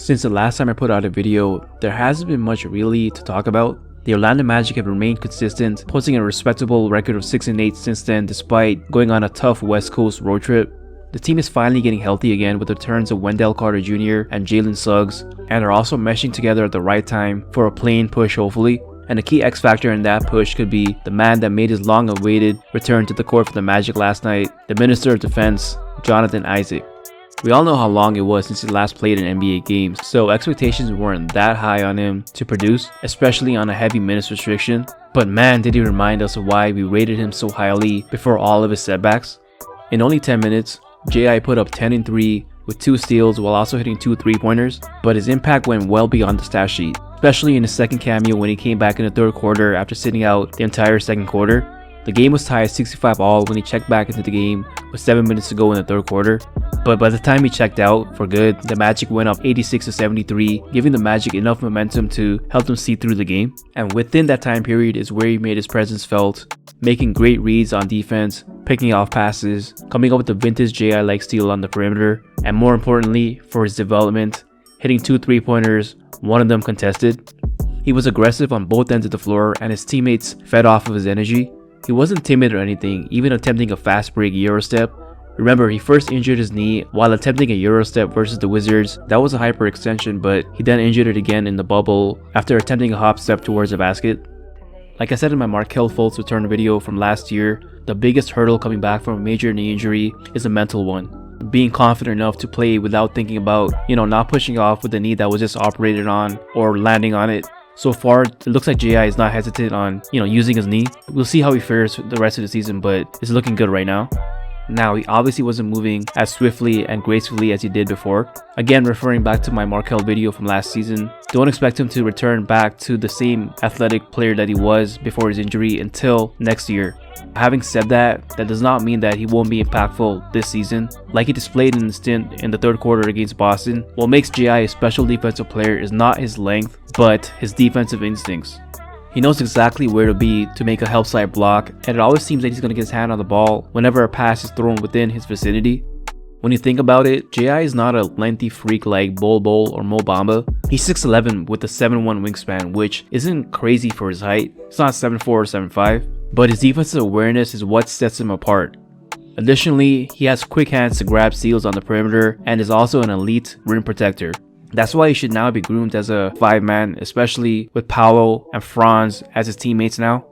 Since the last time I put out a video, there hasn't been much really to talk about. The Orlando Magic have remained consistent, posting a respectable record of 6-8 since then despite going on a tough West Coast road trip. The team is finally getting healthy again with the returns of Wendell Carter Jr. and Jalen Suggs, and are also meshing together at the right time for a play-in push hopefully. And a key X factor in that push could be the man that made his long-awaited return to the court for the Magic last night, the Minister of Defense, Jonathan Isaac. We all know how long it was since he last played in NBA games, so expectations weren't that high on him to produce, especially on a heavy minutes restriction. But man, did he remind us of why we rated him so highly before all of his setbacks. In only 10 minutes, J.I. put up 10 and 3 with 2 steals while also hitting 2 3-pointers, but his impact went well beyond the stat sheet, especially in his second cameo when he came back in the third quarter after sitting out the entire second quarter. The game was tied 65-all when he checked back into the game with 7 minutes to go in the third quarter, but by the time he checked out for good, the Magic went up 86-73, giving the Magic enough momentum to help them see through the game. And within that time period is where he made his presence felt, making great reads on defense, picking off passes, coming up with the vintage J.I.-like steal on the perimeter, and more importantly for his development, hitting 2 3-pointers, one of them contested. He was aggressive on both ends of the floor and his teammates fed off of his energy. He wasn't timid or anything, even attempting a fast break Euro step. Remember, he first injured his knee while attempting a Euro step versus the Wizards. That was a hyperextension, but he then injured it again in the bubble after attempting a hop step towards the basket. Like I said in my Markelle Fultz return video from last year, the biggest hurdle coming back from a major knee injury is a mental one. Being confident enough to play without thinking about, not pushing off with the knee that was just operated on or landing on it. So far, it looks like J.I. is not hesitant on, using his knee. We'll see how he fares the rest of the season, but it's looking good right now. Now, he obviously wasn't moving as swiftly and gracefully as he did before. Again, referring back to my Markelle video from last season, don't expect him to return back to the same athletic player that he was before his injury until next year. Having said that, that does not mean that he won't be impactful this season. Like he displayed in the stint in the third quarter against Boston, what makes J.I. a special defensive player is not his length, but his defensive instincts. He knows exactly where to be to make a help side block, and it always seems like he's going to get his hand on the ball whenever a pass is thrown within his vicinity. When you think about it, J.I. is not a lengthy freak like Bol Bol or Mo Bamba. He's 6'11 with a 7'1 wingspan, which isn't crazy for his height. It's not 7'4 or 7'5, but his defensive awareness is what sets him apart. Additionally, he has quick hands to grab steals on the perimeter and is also an elite rim protector. That's why he should now be groomed as a 5-man, especially with Paolo and Franz as his teammates now.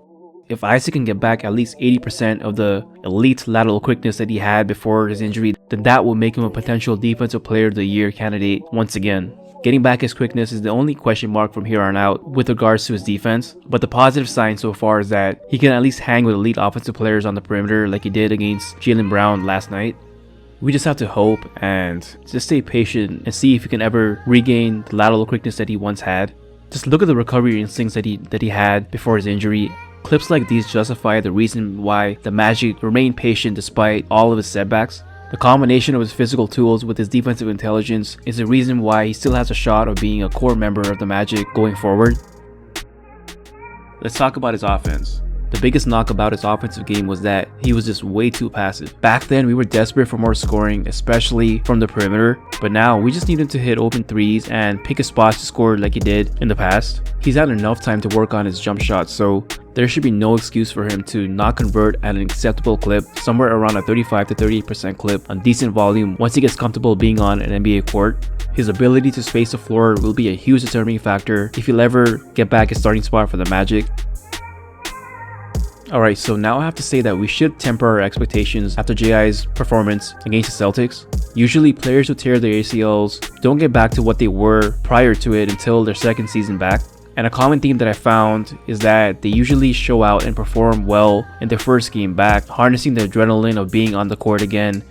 If Isaac can get back at least 80% of the elite lateral quickness that he had before his injury, then that will make him a potential Defensive Player of the Year candidate once again. Getting back his quickness is the only question mark from here on out with regards to his defense, but the positive sign so far is that he can at least hang with elite offensive players on the perimeter like he did against Jaylen Brown last night. We just have to hope and just stay patient and see if he can ever regain the lateral quickness that he once had. Just look at the recovery instincts that he had before his injury. Clips like these justify the reason why the Magic remained patient despite all of his setbacks. The combination of his physical tools with his defensive intelligence is the reason why he still has a shot of being a core member of the Magic going forward. Let's talk about his offense. The biggest knock about his offensive game was that he was just way too passive. Back then, we were desperate for more scoring, especially from the perimeter, but now we just need him to hit open threes and pick his spots to score like he did in the past. He's had enough time to work on his jump shot, so there should be no excuse for him to not convert at an acceptable clip, somewhere around a 35 to 38% clip on decent volume once he gets comfortable being on an NBA court. His ability to space the floor will be a huge determining factor if he'll ever get back his starting spot for the Magic. Alright, so now I have to say that we should temper our expectations after J.I.'s performance against the Celtics. Usually players who tear their ACLs don't get back to what they were prior to it until their second season back. And a common theme that I found is that they usually show out and perform well in their first game back, harnessing the adrenaline of being on the court again,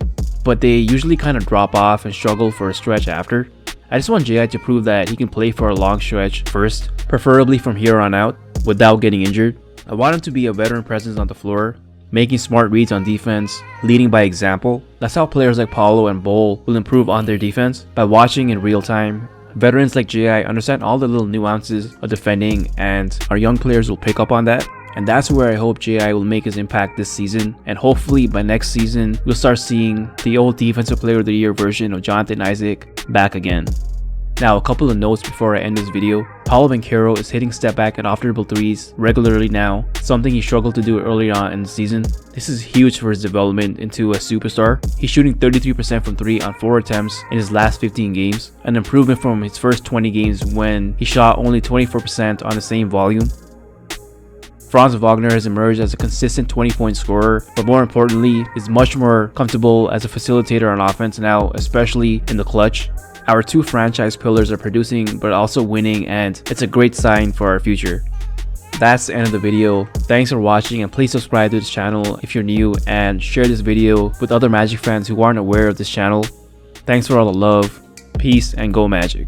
but they usually kind of drop off and struggle for a stretch after. I just want J.I. to prove that he can play for a long stretch first, preferably from here on out, without getting injured. I want him to be a veteran presence on the floor, making smart reads on defense, leading by example. That's how players like Paolo and Bol will improve on their defense, by watching in real time. Veterans like J.I. understand all the little nuances of defending, and our young players will pick up on that. And that's where I hope J.I. will make his impact this season, and hopefully by next season we'll start seeing the old Defensive Player of the Year version of Jonathan Isaac back again. Now, a couple of notes before I end this video. Paolo Banchero is hitting step back and off-dribble threes regularly now, something he struggled to do early on in the season. This is huge for his development into a superstar. He's shooting 33% from 3 on 4 attempts in his last 15 games, an improvement from his first 20 games when he shot only 24% on the same volume. Franz Wagner has emerged as a consistent 20-point scorer, but more importantly, is much more comfortable as a facilitator on offense now, especially in the clutch. Our two franchise pillars are producing but also winning, and it's a great sign for our future. That's the end of the video. Thanks for watching, and please subscribe to this channel if you're new, and share this video with other Magic fans who aren't aware of this channel. Thanks for all the love. Peace and go Magic.